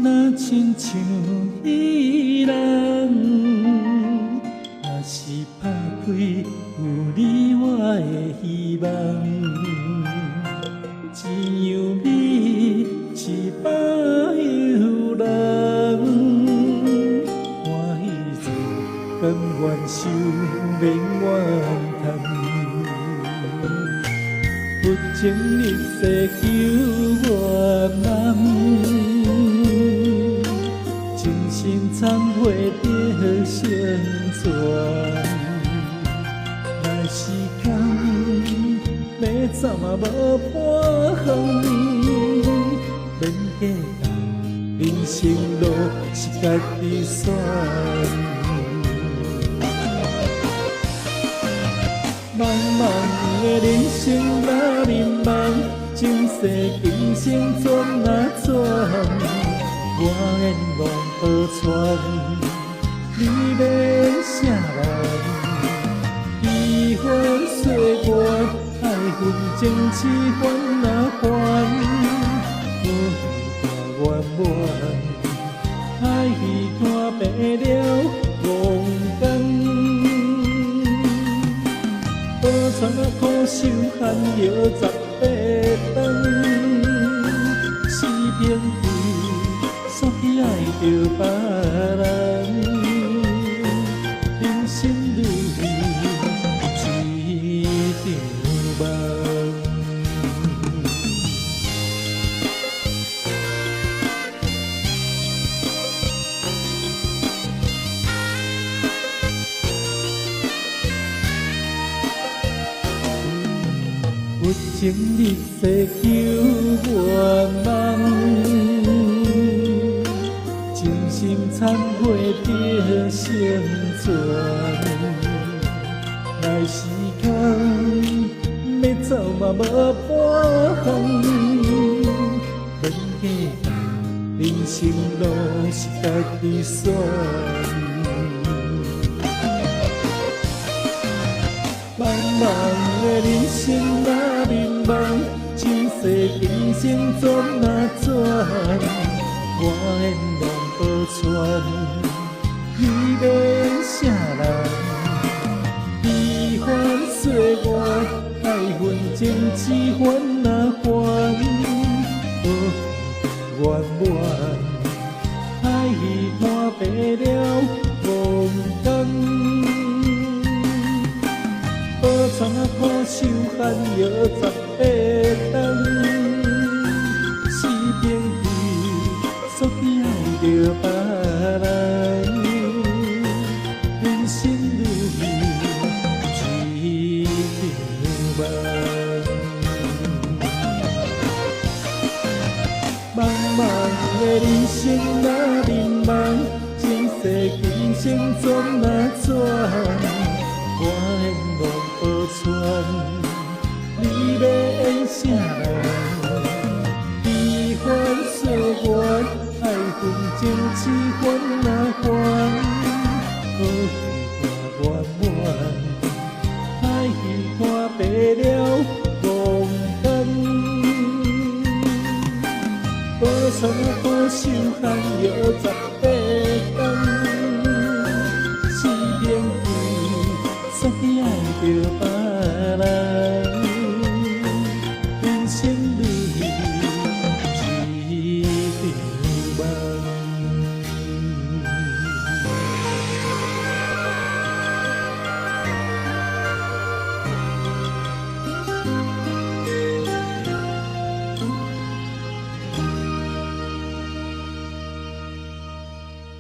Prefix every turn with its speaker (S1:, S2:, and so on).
S1: 若亲像伊人，若是打开有你我的希望，一样美是百有人，欢喜做甘愿受免怨叹。不情一世求原谅，情深忏悔着成全。来时间要走嘛无半远，免计较，人生路是家己选。茫茫的人生若迷茫，前世今生转啊转，我愿望保全，你要啥人？悲欢岁月，爱恨情痴烦啊烦，我愿圆满，爱已看白了望光。保全苦守寒药18冬，死边地，煞去爱着别人，人生如戏一场梦。不情一世求圆梦，真心忏悔着成全。来时间要走嘛无半远，免计较，人生路是家己选。茫茫的人生若迷茫，前世今生转啊转，我愿望保全，你要啥人？悲欢岁月，爱恨情痴烦啊烦，无怨怨，爱已看白了望光。保全苦守寒药18冬，死边地，煞去爱着别人，人生如戏一场梦。茫茫的人生若迷茫，前世今生转啊转。我愿望保全，你要啥人？悲欢岁月，爱恨情痴烦啊烦。